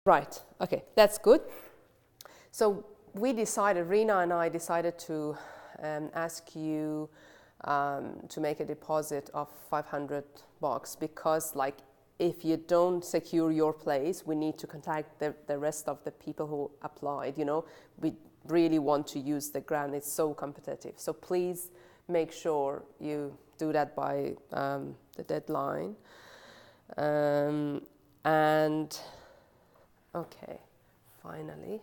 Right, okay, that's good. So we decided, Rina and I decided to ask you to make a deposit of $500 because like if you don't secure your place, we need to contact the rest of the people who applied, you know. We really want to use the grant, it's so competitive. So please make sure you do that by the deadline. And okay, finally.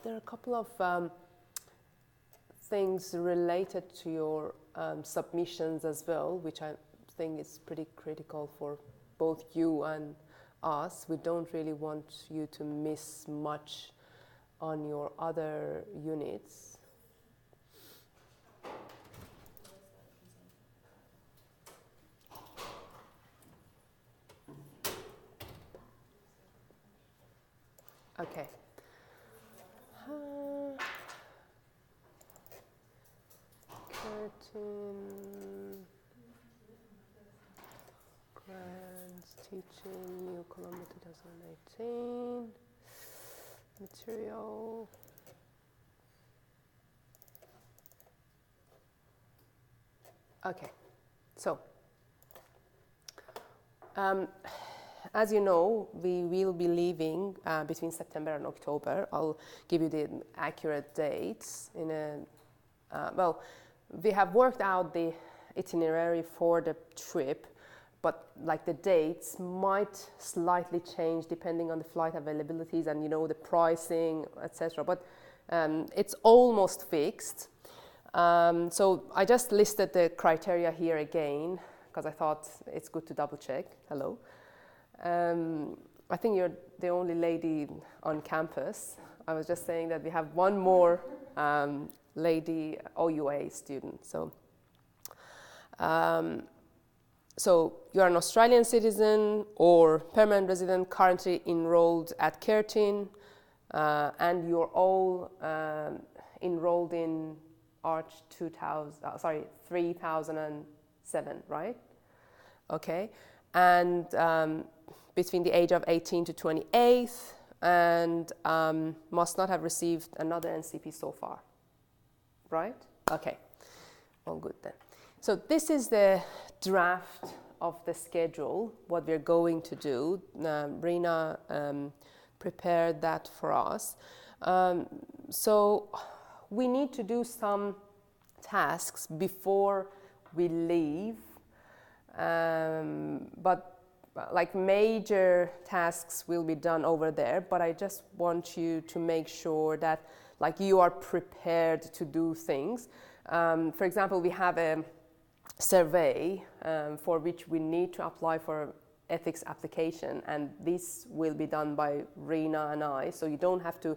There are a couple of things related to your submissions as well, which I think is pretty critical for both you and us. We don't really want you to miss much on your other units. Okay. Curtin, grants, teaching, New Columbia 2018, material. Okay, so as you know, we will be leaving between September and October. I'll give you the accurate dates in a, well, we have worked out the itinerary for the trip, but like the dates might slightly change depending on the flight availabilities and you know the pricing, etc. But it's almost fixed. So I just listed the criteria here again because I thought it's good to double check. Hello. I think you're the only lady on campus. I was just saying that we have one more lady OUA student. So, so you're an Australian citizen or permanent resident currently enrolled at Curtin, and you're all enrolled in Arch 3007, right? Okay, and between the age of 18 to 28, and must not have received another NCP so far, right? Okay, all good then. So this is the draft of the schedule, what we're going to do. Rina prepared that for us. So we need to do some tasks before we leave, but like major tasks will be done over there, but I just want you to make sure that like you are prepared to do things. For example, we have a survey for which we need to apply for ethics application, and this will be done by Rina and I, so you don't have to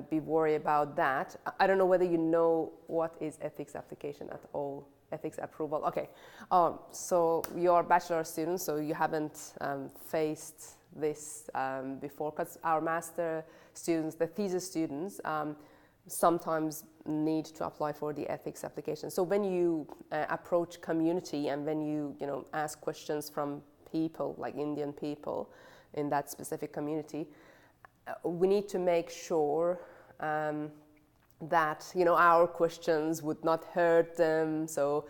be worried about that. I don't know whether you know what is ethics application at all. Ethics approval. Okay, so you're bachelor students, so you haven't faced this before, because our master students, the thesis students, sometimes need to apply for the ethics application. So when you approach community and when you ask questions from people like Indian people in that specific community, we need to make sure that our questions would not hurt them. So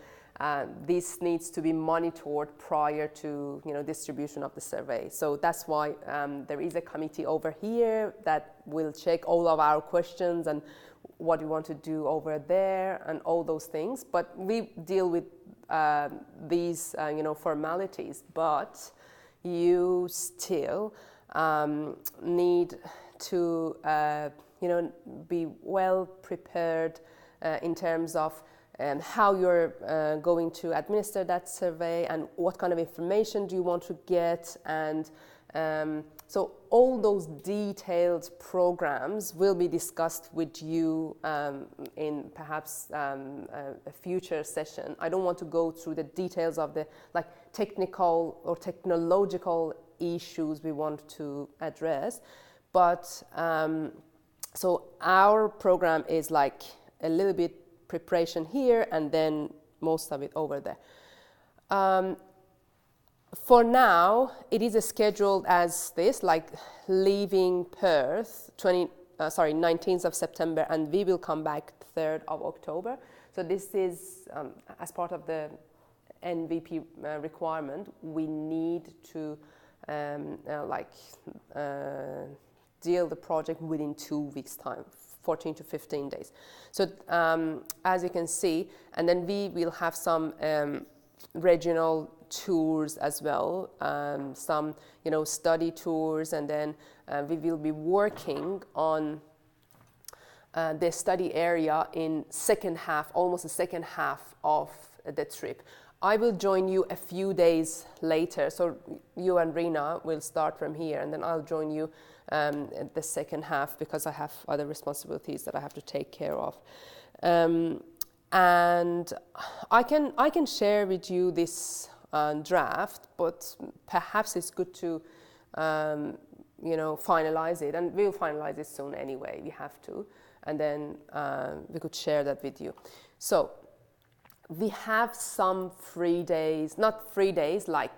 this needs to be monitored prior to distribution of the survey. So that's why there is a committee over here that will check all of our questions and what we want to do over there and all those things. But we deal with these formalities, but you still need to be well prepared in terms of how you're going to administer that survey and what kind of information do you want to get, and so all those detailed programs will be discussed with you in perhaps a future session. I don't want to go through the details of the technical or technological issues we want to address, but so our program is like a little bit preparation here and then most of it over there. For now, it is scheduled as this, like leaving Perth 19th of September, and we will come back 3rd of October. So this is as part of the NVP requirement. We need to deal the project within 2 weeks' time, 14 to 15 days. So as you can see, and then we will have some regional tours as well, some study tours, and then we will be working on the study area in almost the second half of the trip. I will join you a few days later, so you and Rina will start from here, and then I'll join you at the second half because I have other responsibilities that I have to take care of. And I can share with you this draft, but perhaps it's good to finalize it, and we'll finalize it soon anyway. We have to, and then we could share that with you. So we have some free days, not free days, like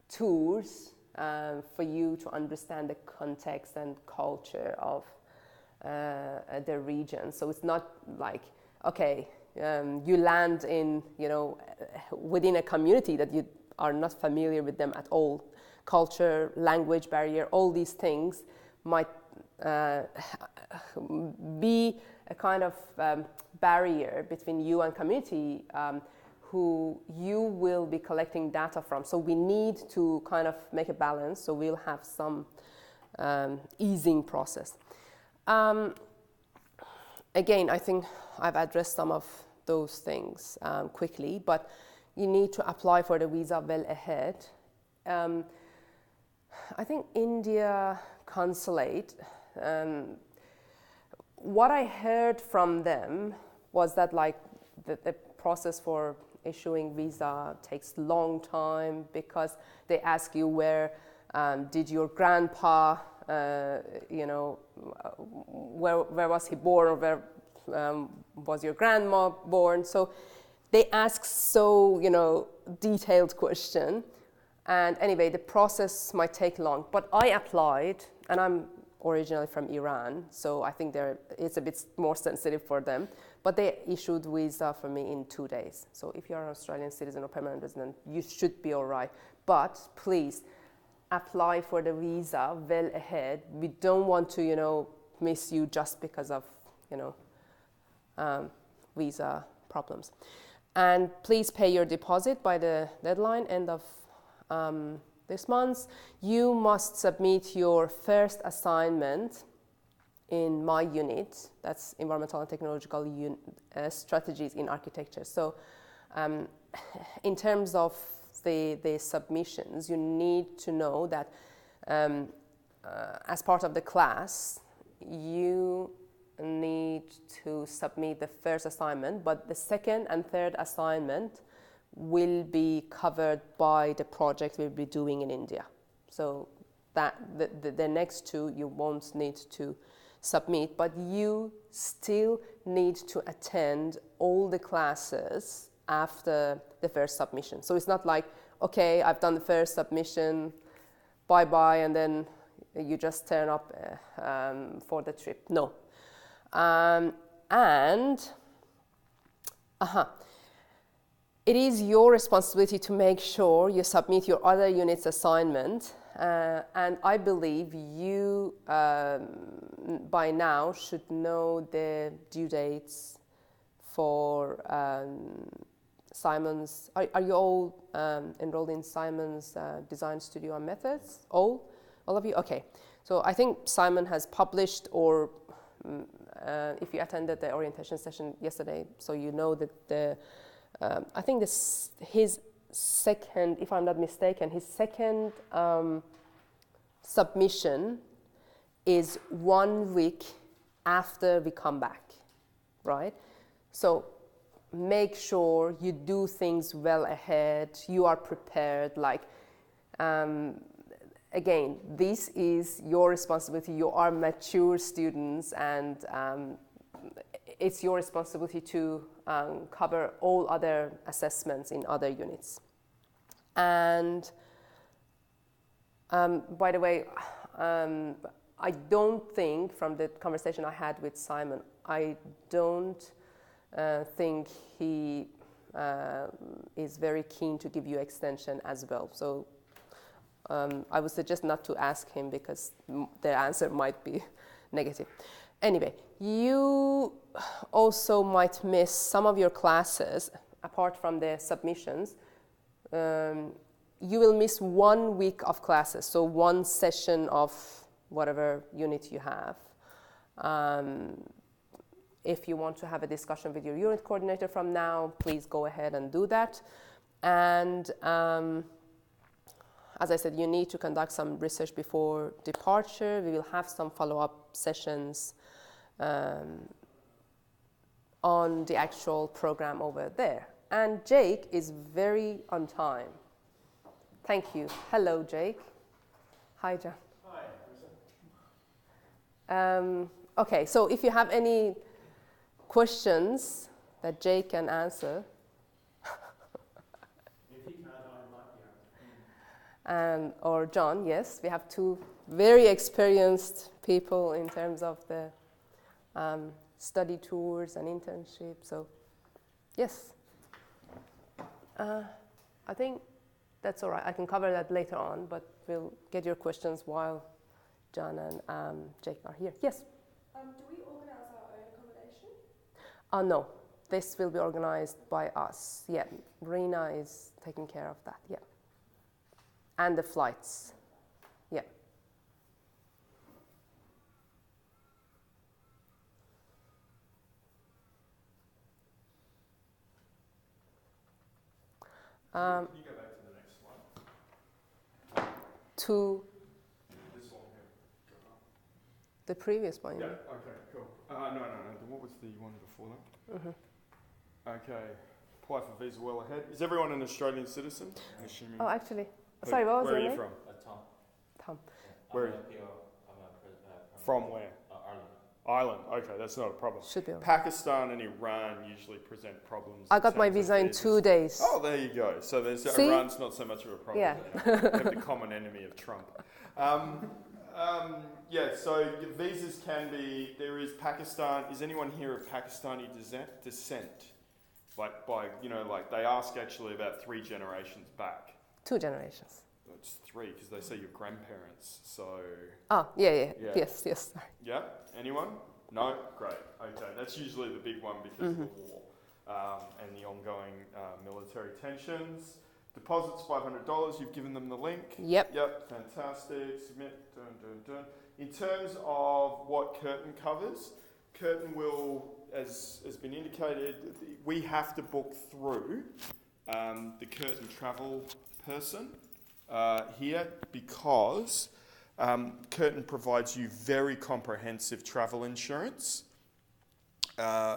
tours for you to understand the context and culture of the region. So it's not like, okay, you land in, within a community that you are not familiar with them at all. Culture, language barrier, all these things might be a kind of barrier between you and community who you will be collecting data from. So we need to kind of make a balance. So we'll have some easing process. Again, I think I've addressed some of those things quickly, but you need to apply for the visa well ahead. I think India consulate, what I heard from them was that like the process for issuing visa takes long time because they ask you where did your grandpa, where was he born, or where was your grandma born? So they ask so, detailed question. And anyway, the process might take long, but I applied, and I'm originally from Iran, so I think it's a bit more sensitive for them, but they issued visa for me in 2 days. So if you're an Australian citizen or permanent resident, you should be all right. But please apply for the visa well ahead. We don't want to, miss you just because of, visa problems. And please pay your deposit by the deadline, end of this month. You must submit your first assignment in my unit, that's Environmental and Technological Strategies in Architecture. So in terms of the submissions, you need to know that as part of the class, you need to submit the first assignment, but the second and third assignment will be covered by the project we'll be doing in India. So that the next two you won't need to submit, but you still need to attend all the classes after the first submission. So it's not like, okay, I've done the first submission, bye-bye, and then you just turn up for the trip. No. It is your responsibility to make sure you submit your other unit's assignment, and I believe you by now should know the due dates for Simon's. Are you all enrolled in Simon's Design Studio and Methods? All of you? Okay. So I think Simon has published, or if you attended the orientation session yesterday, so you know that I think his second, if I'm not mistaken, his second submission is 1 week after we come back, right? So make sure you do things well ahead, you are prepared. Like, again, this is your responsibility. You are mature students, and it's your responsibility to cover all other assessments in other units. And by the way, I don't think, from the conversation I had with Simon, I don't think he is very keen to give you extension as well. So I would suggest not to ask him because the answer might be negative. Anyway, you also might miss some of your classes apart from the submissions. You will miss 1 week of classes, so 1 session of whatever unit you have. If you want to have a discussion with your unit coordinator from now, please go ahead and do that. And as I said, you need to conduct some research before departure. We will have some follow-up sessions on the actual program over there. And Jake is very on time. Thank you. Hello, Jake. Hi, John. Hi. Okay, so if you have any questions that Jake can answer. If he can't, I might be able to. Or John, yes, we have 2 very experienced people in terms of the study tours and internships. So, yes. I think that's all right. I can cover that later on, but we'll get your questions while John and Jake are here. Yes? Do we organise our own accommodation? No, this will be organized by us. Yeah, Rina is taking care of that. Yeah, and the flights. Yeah. Can you go back to the next slide? To This one here. the previous one. Yeah, okay, cool. No. What was the one before that? Mm-hmm. Okay, apply for visa well ahead. Is everyone an Australian citizen? I'm assuming. Oh, actually, sorry, what was Where your are name? you from? Tom. Tom. Where? From where? Ireland. Ireland. Okay, that's not a problem. Should be. Pakistan and Iran usually present problems. I in got my terms of visa in visas. 2 days. Oh, there you go. So there's See? Iran's not so much of a problem. Yeah. You have the common enemy of Trump. Yeah, so your visas can be, there is Pakistan, is anyone here of Pakistani descent? Like by, like they ask actually about 3 generations back. 2 generations. It's 3 because they say your grandparents, so. Ah, yeah. Yeah. Yes. Sorry. Yeah, anyone? No? Great, okay. That's usually the big one because of the war and the ongoing military tensions. Deposits $500, you've given them the link. Yep. Yep, fantastic. Submit, done. In terms of what Curtin covers, Curtin will, as has been indicated, we have to book through the Curtin travel person here because Curtin provides you very comprehensive travel insurance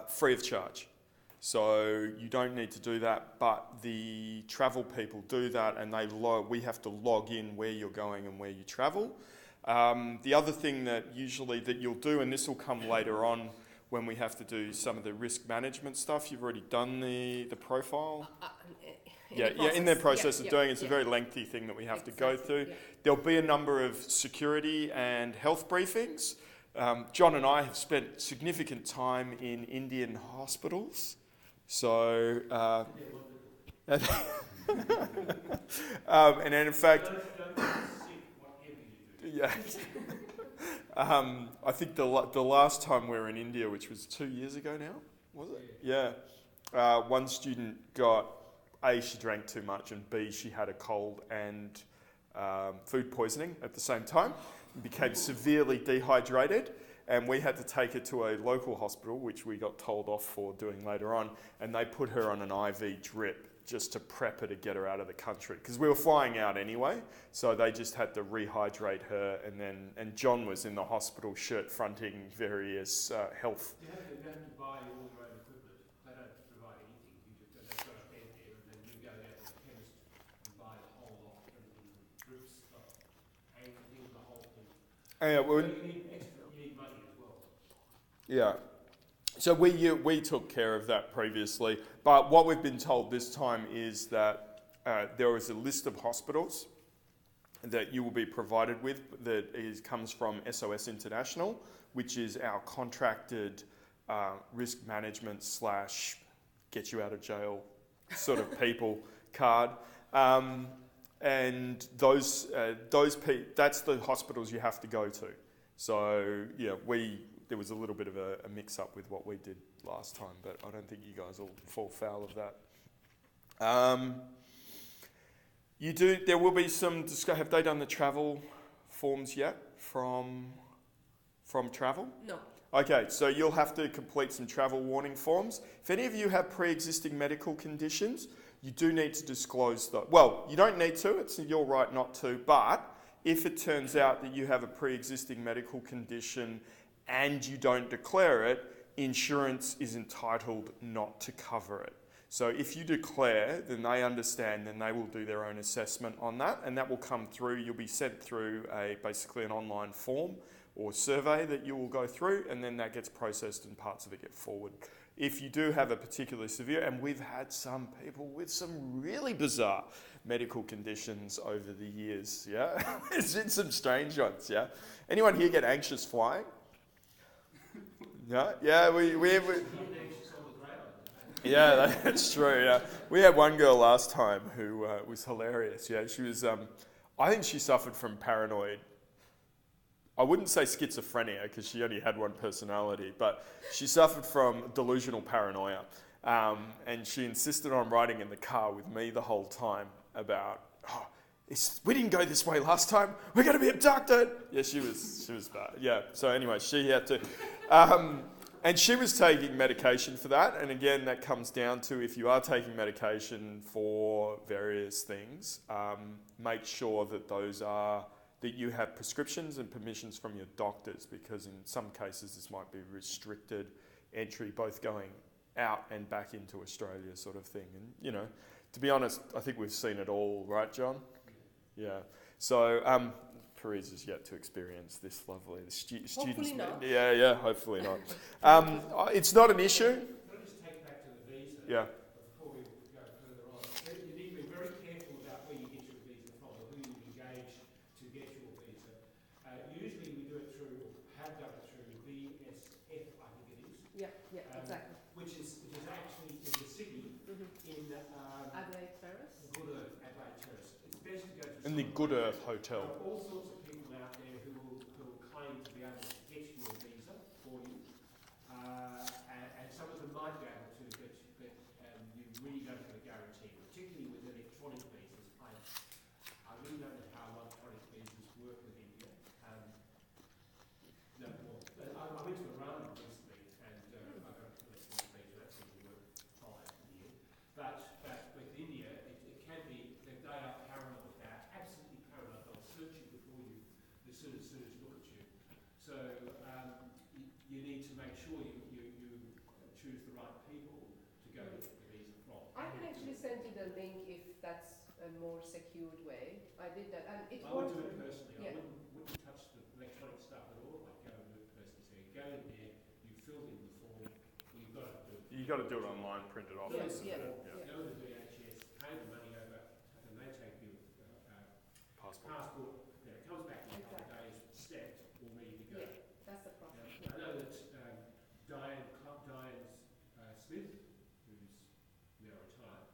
free of charge. So you don't need to do that, but the travel people do that, and we have to log in where you're going and where you travel. The other thing that you'll do, and this will come later on when we have to do some of the risk management stuff. You've already done the profile. In their process of doing it. It's a very lengthy thing that we have to go through. Yeah. There'll be a number of security and health briefings. John and I have spent significant time in Indian hospitals. So, and then in fact, yeah. I think the last time we were in India, which was 2 years ago now, was it? Yeah. One student got, A, she drank too much, and B, she had a cold and food poisoning at the same time, and became severely dehydrated. And we had to take her to a local hospital, which we got told off for doing later on, and they put her on an IV drip just to prep her to get her out of the country. Because we were flying out anyway, so they just had to rehydrate her, and John was in the hospital shirt fronting various health. You have to buy all your own equipment. They don't provide anything. They've got a bed there, and then you go down to the chemist and buy the whole lot, everything, drips, anything, the whole thing. So you need money as well. Yeah. So we took care of that previously, but what we've been told this time is that there is a list of hospitals that you will be provided with that comes from SOS International, which is our contracted risk management / get you out of jail sort of people card. And that's the hospitals you have to go to. So yeah, there was a little bit of a mix-up with what we did last time, but I don't think you guys will fall foul of that. There will be some discussion. Have they done the travel forms yet from travel? No. Okay, so you'll have to complete some travel warning forms. If any of you have pre-existing medical conditions, you do need to disclose that. Well, you don't need to, it's your right not to, but if it turns out that you have a pre-existing medical condition and you don't declare it, insurance is entitled not to cover it. So if you declare, then they understand, then they will do their own assessment on that, and that will come through. You'll be sent through basically an online form or survey that you will go through, and then that gets processed and parts of it get forward. If you do have a particularly severe, and we've had some people with some really bizarre medical conditions over the years, yeah? It's been some strange ones, yeah? Anyone here get anxious flying? Yeah, we yeah, that's true, yeah. We had one girl last time who was hilarious, yeah. She was, I think she suffered from paranoid, I wouldn't say schizophrenia because she only had one personality, but she suffered from delusional paranoia. And she insisted on riding in the car with me the whole time about, we didn't go this way last time, we're going to be abducted. Yeah, she was bad. Yeah, so anyway, she had to, and she was taking medication for that. And again, that comes down to if you are taking medication for various things, make sure that that you have prescriptions and permissions from your doctors, because in some cases this might be restricted entry, both going out and back into Australia sort of thing. And, you know, to be honest, I think we've seen it all, right, John? Yeah. So, Perez is yet to experience this lovely students. Hopefully not. Yeah, hopefully not. It's not an issue. Can I just take back to the visa? Yeah. Before we go further on, you need to be very careful about where you get your visa from or who you engage to get your visa. Usually we do it through, have done it through VSF, I think it is. Yeah, exactly. Which is actually in the city, in Adelaide Terrace? Good Earth, Adelaide Terrace. It's best to go to In the Good Earth Hotel. There are all sorts of people out there who will claim to be able to get your visa for you, and some of them might be able to, but you really don't have a guarantee, particularly with electronic visas. I really don't know how electronic visas work with India. I went to Iran recently, and I got an electronic visa. That seemed to work fine in the end. But with India, it can be that they are paranoid. They are absolutely paranoid. They'll search you before you, as soon as look at you. So you need to make sure you choose the right people to go get the visa from. I can actually send you the link if that's a more secured way. I did that, and it I would worked. do it personally. Yeah. I wouldn't touch the electronic stuff at all. I'd go and do it personally. So you go in there, you filled in the form, you've got to do it. You've got to do it online, print it off. Yes, Go to the DHS, pay the money over, and they take your passport. Yeah, it comes back in a couple of days, stamped, all ready to go. Yeah, that's the process. I know that Diane Smith, who's now retired,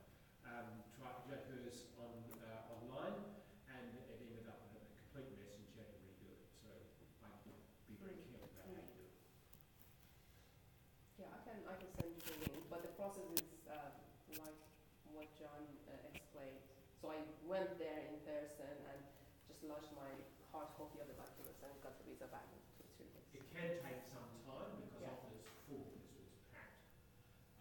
tried to get hers online, and it ended up in a complete mess, and she had to redo it. So I'd be very careful about how you do it. Yeah, I can send you the link, but the process is like what John explained. So I went there in person and just lodged my hard copy of the documents and got the visa back in 2 days. It can take some time because Yeah. often it's full, it's packed,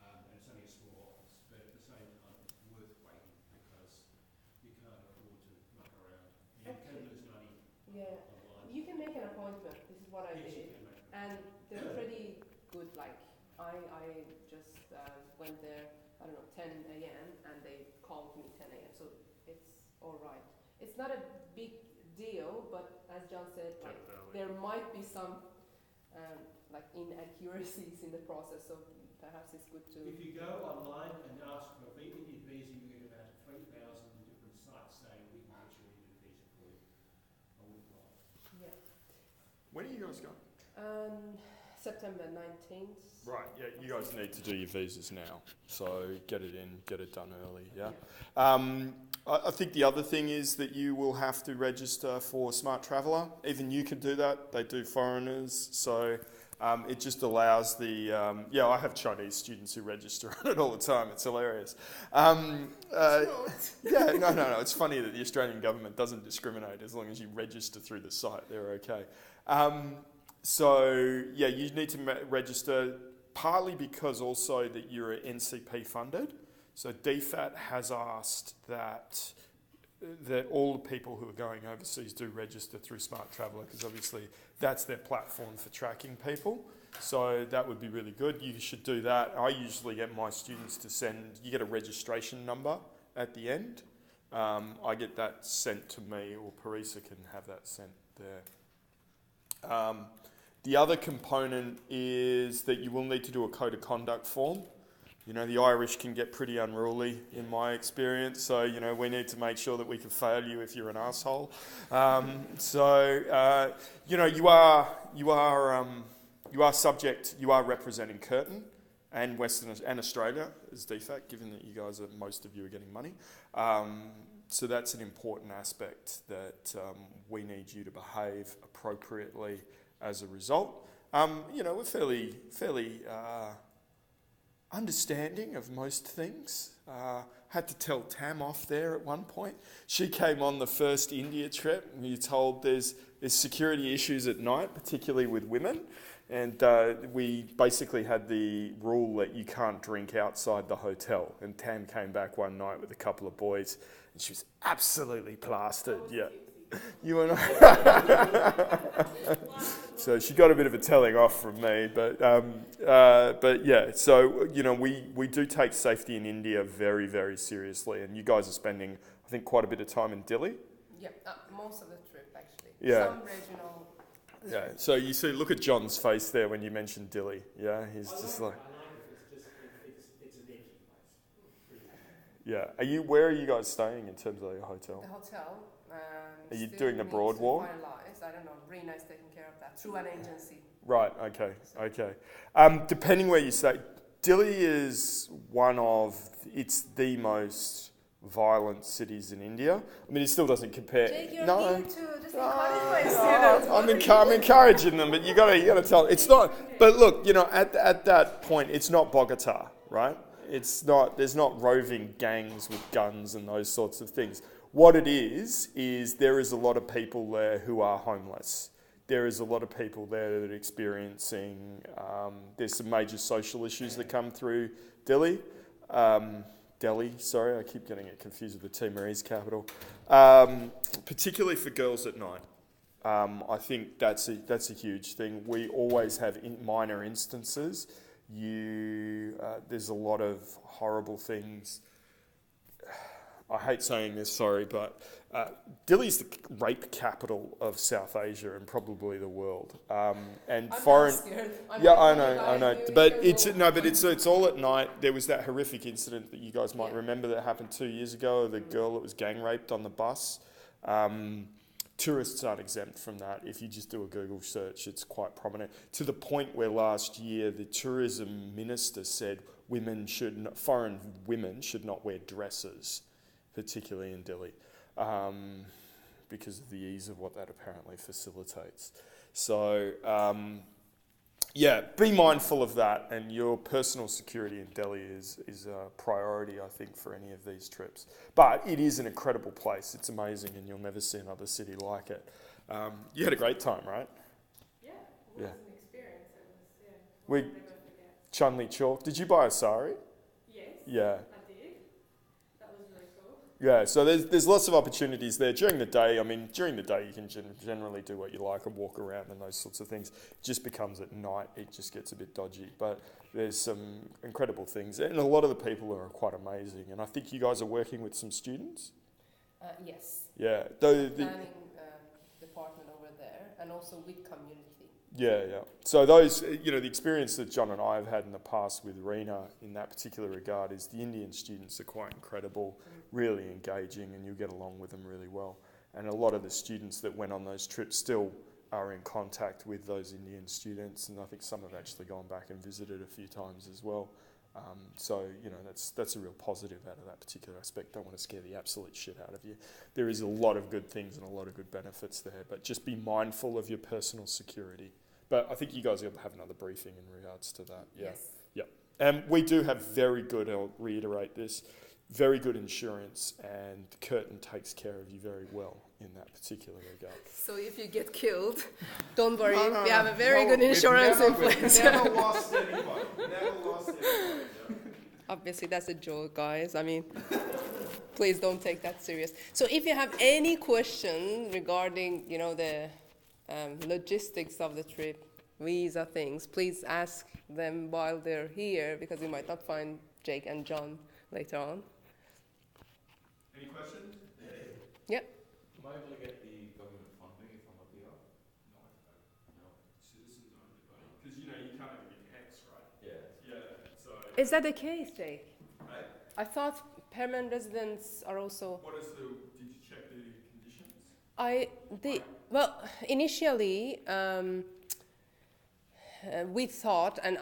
and it's only a small office. But at the same time, it's worth waiting because you can't afford to muck around. You can lose money Yeah, online. you can make an appointment. This is what I Yes, you did, can make it. and they're pretty good. Like I just went there, I don't know, 10 a.m. and they called me 10 a.m. So it's all right. It's not a big deal, but as John said, like there might be some like inaccuracies in the process. So perhaps it's good to. If you go online and ask for a Indian visa, you get about $3,000 When are you guys going? September 19th. Right, yeah, you guys need to do your visas now, so get it in, get it done early, yeah? I think the other thing is that you will have to register for Smart Traveller. Even you can do that, they do foreigners, so it just allows the, I have Chinese students who register on it all the time, it's hilarious. No, it's funny that the Australian government doesn't discriminate as long as you register through the site, they're okay. You need to register partly because also that you're NCP funded. So DFAT has asked that all the people who are going overseas do register through Smart Traveller because obviously that's their platform for tracking people. So that would be really good. You should do that. I usually get my students to you get a registration number at the end. I get that sent to me, or Parisa can have that sent there. The other component is that you will need to do a code of conduct form. You know, the Irish can get pretty unruly in my experience, so, you know, we need to make sure that we can fail you if you're an asshole. You are subject, you are representing Curtin and Western and Australia as DFAT, given that most of you are getting money. So that's an important aspect that we need you to behave appropriately as a result. We're fairly understanding of most things. Had to tell Tam off there at one point. She came on the first India trip and you're told there's security issues at night, particularly with women. And we basically had the rule that you can't drink outside the hotel. And Tam came back one night with a couple of boys and she was absolutely plastered. Yeah. You and I. So she got a bit of a telling off from me, but yeah. So we do take safety in India very, very seriously, and you guys are spending, I think, quite a bit of time in Delhi. Yeah, most of the trip actually. Yeah. Some regional. Yeah. So you see, look at John's face there when you mentioned Delhi. Yeah, he's just like. It's an edgy place. Yeah. Where are you guys staying in terms of your hotel? The hotel. Are you doing the broad walk? Finalized. I don't know. Rena is taking care of that through an agency. Right. Okay. Depending where you stay, Delhi is it's the most violent cities in India. I mean, it still doesn't compare. Jake, you're no. mean to just encourage my students. I'm encouraging them, but you gotta tell. It's not. But look, at that point, it's not Bogota, right? It's not. There's not roving gangs with guns and those sorts of things. What it is there is a lot of people there who are homeless. There is a lot of people there that are experiencing, there's some major social issues that come through Delhi. Sorry, I keep getting it confused with the Timorese capital. Particularly for girls at night. I think that's a huge thing. We always have minor instances. There's a lot of horrible things. I hate saying this, sorry, but Delhi's the rape capital of South Asia and probably the world. And I'm foreign, not scared. I know. But it's all at night. There was that horrific incident that you guys might remember that happened 2 years ago. The girl that was gang raped on the bus. Tourists aren't exempt from that. If you just do a Google search, it's quite prominent. To the point where last year the tourism minister said foreign women should not wear dresses, particularly in Delhi, because of the ease of what that apparently facilitates. So, be mindful of that, and your personal security in Delhi is a priority, I think, for any of these trips. But it is an incredible place. It's amazing, and you'll never see another city like it. You had a great time, right? Yeah, it was an experience. It We was, never forget. Chunli Chalk. Did you buy a sari? Yes. Yeah. I did. That was really cool. Yeah, so there's lots of opportunities there during the day. I mean, during the day you can generally do what you like and walk around and those sorts of things. It just becomes at night, it just gets a bit dodgy. But there's some incredible things. And a lot of the people are quite amazing. And I think you guys are working with some students? Yes. Yeah. Planning department over there, and also with community. Yeah. So those, the experience that John and I have had in the past with Rena in that particular regard is the Indian students are quite incredible, really engaging, and you get along with them really well. And a lot of the students that went on those trips still are in contact with those Indian students, and I think some have actually gone back and visited a few times as well. So, you know, that's a real positive out of that particular aspect. Don't want to scare the absolute shit out of you. There is a lot of good things and a lot of good benefits there, but just be mindful of your personal security. But I think you guys will have another briefing in regards to that. Yeah. Yes. And we do have very good, I'll reiterate this, very good insurance, and Curtin takes care of you very well in that particular regard. So if you get killed, don't worry, No, we have a very no, good we've insurance in never- place. We've never lost anybody. Never lost anybody. Yeah. Obviously, that's a joke, guys. I mean, please don't take that serious. So if you have any question regarding, you know, the logistics of the trip, visa things, please ask them while they're here, because we might not find Jake and John later on. Any questions? Yep. Am I able to get the government funding if I'm a PR? No. Citizens only, buddy. Because, you know, you can't even get HECS, right? Yeah. Yeah, so... Is that the case, Jake? Right? I thought permanent residents are also... What is the... Did you check the conditions? Well, initially, we thought, and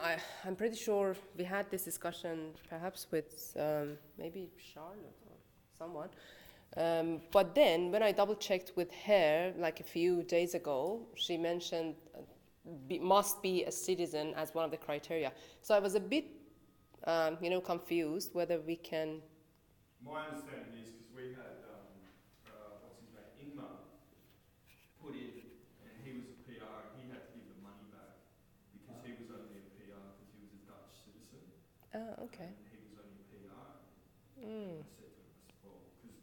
I'm pretty sure we had this discussion perhaps with maybe Charlotte or someone, but then when I double checked with her like a few days ago, she mentioned must be a citizen as one of the criteria. So I was a bit, confused whether we can... My understanding is because we had, what's his name, Ingmar, put in, and he was a PR, and he had to give the money back because he was only a PR because he was a Dutch citizen. Okay. And he was only a PR. Mm. I said to him, I said, well, because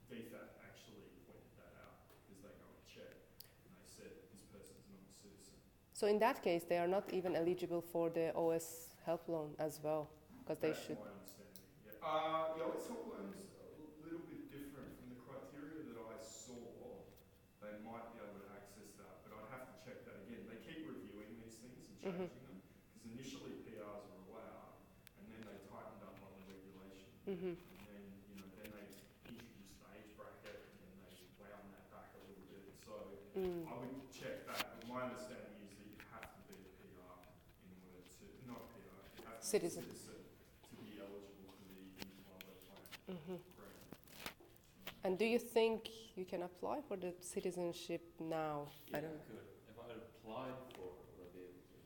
DFAT actually pointed that out because they go and check, and they said this person's not a citizen. So in that case, they are not even eligible for the OS help loan as well, because they That's should... my understanding, yeah. The OS help loan's a little bit different from the criteria that I saw. They might be able to access that, but I'd have to check that again. They keep reviewing these things and changing them, because initially PRs were allowed, and then they tightened up on the regulation. Mm-hmm. And then, then they introduced the age bracket, and then they wound that back a little bit. So I would check that, but my understanding is that you have to be a PR in order to, not a PR, you have to Citizen. be a citizen to be eligible for the employer plan. Mm-hmm. Correct. And do you think you can apply for the citizenship now? Yeah, I don't know. could. If I had applied for it, would I be able to?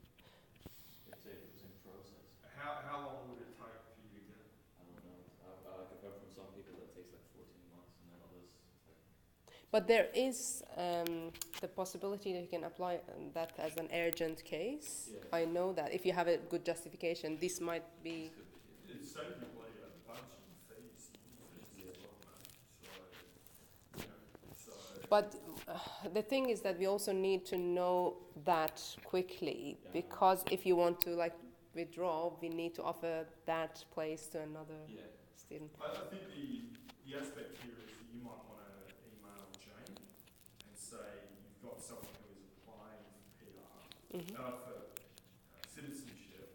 If say it was in process. How long would it take for you to get it? I don't know. I've heard from some people that takes like 14 months, and then others like. But there is the possibility that you can apply that as an urgent case. Yeah. I know that if you have a good justification, this might be... This could be. It's saved you a bunch of fees as well, man. But the thing is that we also need to know that quickly, Yeah. because if you want to withdraw, we need to offer that place to another Yeah. student. I think the aspect here is that you might want to email Jane and say you've got someone who is applying for PR, Mm-hmm. for citizenship,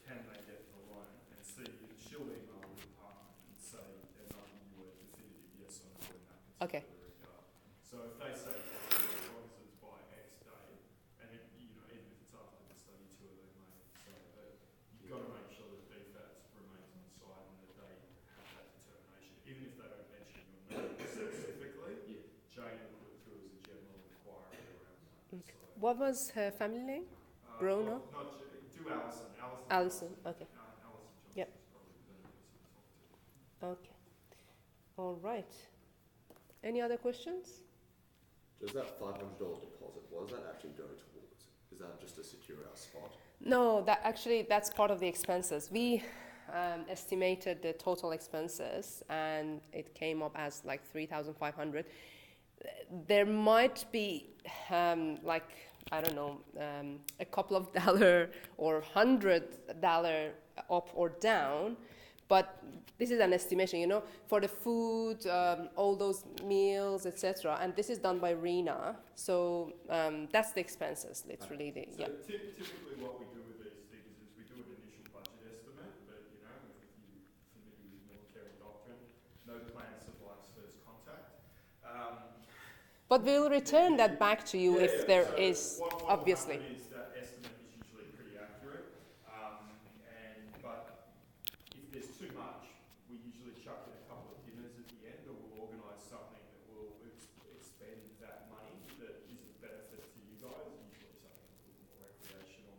can they get the loan? And see, she'll email the department and say they're not giving you a definitive yes or no in that Okay. particular regard. So if they say, as long as it's by X date, and even if it's after the study tour, they may say, but you've got to make sure that DFAT remains on site and that they have that determination. Even if they don't mention your name specifically, Yeah. Jane will put through as a general inquiry around that. Okay. So, What was her family name? Bruno? Not do Alison. Alison, okay. Alison Johnson Yep. is probably the better person to talk to. Okay. All right. Any other questions? Does that $500 deposit, what does that actually go towards? Is that just to secure our spot? No, that's part of the expenses. We estimated the total expenses, and it came up as like 3,500. There might be I don't know, a couple of dollar or $100 up or down, but this is an estimation, for the food, all those meals, etc. And this is done by RENA, so that's the expenses, literally. So typically what we do with these figures is we do an initial budget estimate, but if you're familiar with military doctrine, no plan survives first contact. But we'll return that back to you if there so is, what will obviously. happen is that estimate is usually pretty accurate, but if there's too much, we usually chuck in a couple of dinners at the end, or we'll organise something that will expend that money that is of benefit to you guys, usually something a little more recreational.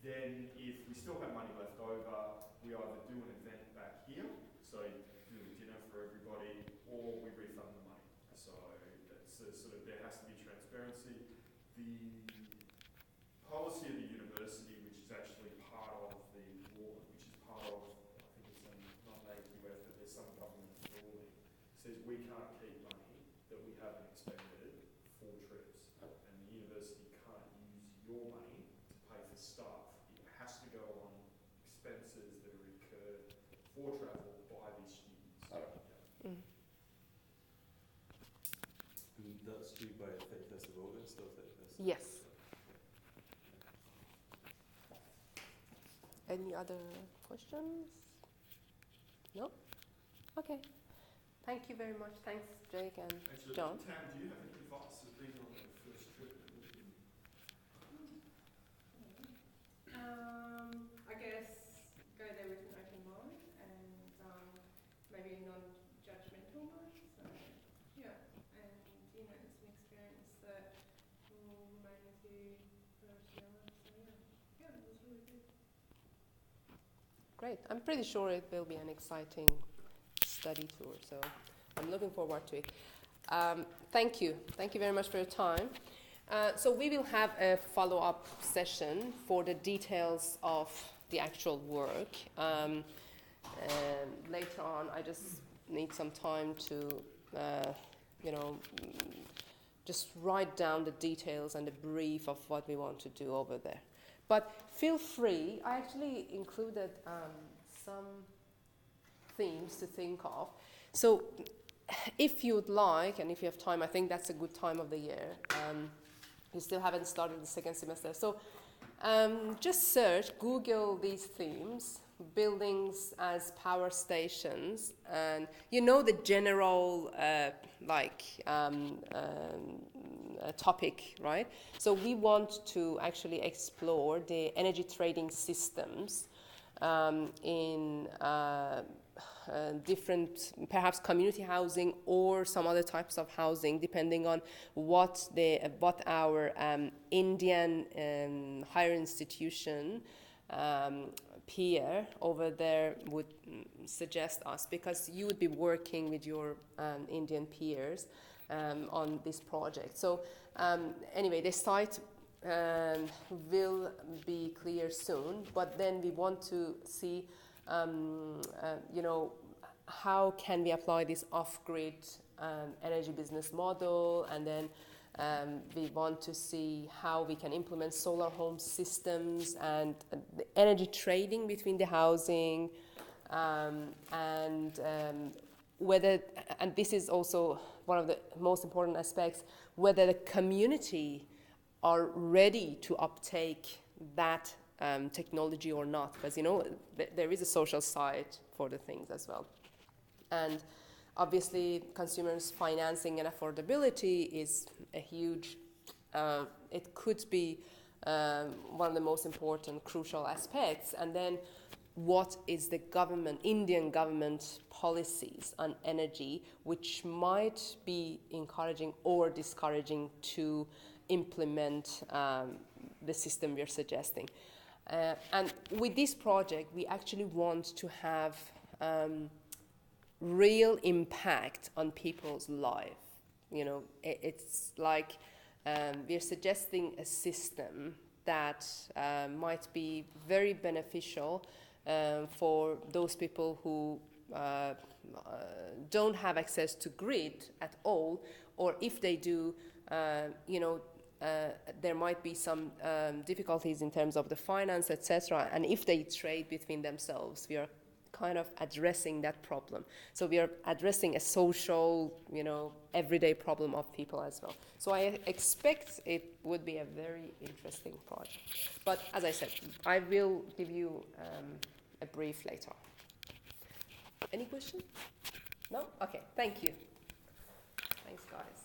Then if we still have money left over, we either do an event back here, so do a dinner for everybody, or we refund the money. So that's sort of, there has to be transparency. The policy of the university, which is actually part of the law, which is part of, I think it's not an AQF, but there's some government ruling, says we can't keep money that we haven't expended for trips, and the university can't use your money to pay for staff. It has to go on expenses that are incurred for travel by the students. Mm. And that's due by 31st of August or 31st? Yes. Any other questions? No? Okay. Thank you very much. Thanks, Jake and Actually, John. Tam, do you have any advice of being on that first trip? I guess go there with an open mind and maybe a non-judgmental mind. So yeah, and it's an experience that will remain with you for the rest of your life. So yeah, it was really good. Great. I'm pretty sure it will be an exciting study tour, so I'm looking forward to it. Thank you. Thank you very much for your time. So we will have a follow-up session for the details of the actual work. Later on, I just need some time to, just write down the details and the brief of what we want to do over there. But feel free, I actually included some themes to think of. So if you'd like, and if you have time, I think that's a good time of the year. You still haven't started the second semester. So just search, Google these themes, buildings as power stations, and the general topic, right? So we want to actually explore the energy trading systems in different, perhaps community housing or some other types of housing, depending on what our Indian higher institution peer over there would suggest us, because you would be working with your Indian peers on this project. So anyway, the site will be clear soon, but then we want to see how can we apply this off-grid energy business model, and then we want to see how we can implement solar home systems and the energy trading between the housing, and whether, and this is also one of the most important aspects, whether the community are ready to uptake that technology or not, because there is a social side for the things as well. And obviously consumers' financing and affordability is a huge, it could be one of the most important crucial aspects. And then what is the Indian government policies on energy, which might be encouraging or discouraging to implement the system we're suggesting. And with this project, we actually want to have real impact on people's life. It's like we're suggesting a system that might be very beneficial for those people who don't have access to grid at all, or if they do, there might be some difficulties in terms of the finance, etc. And if they trade between themselves, we are kind of addressing that problem. So we are addressing a social, everyday problem of people as well. So I expect it would be a very interesting project. But as I said, I will give you a brief later. Any questions? No? Okay, thank you. Thanks, guys.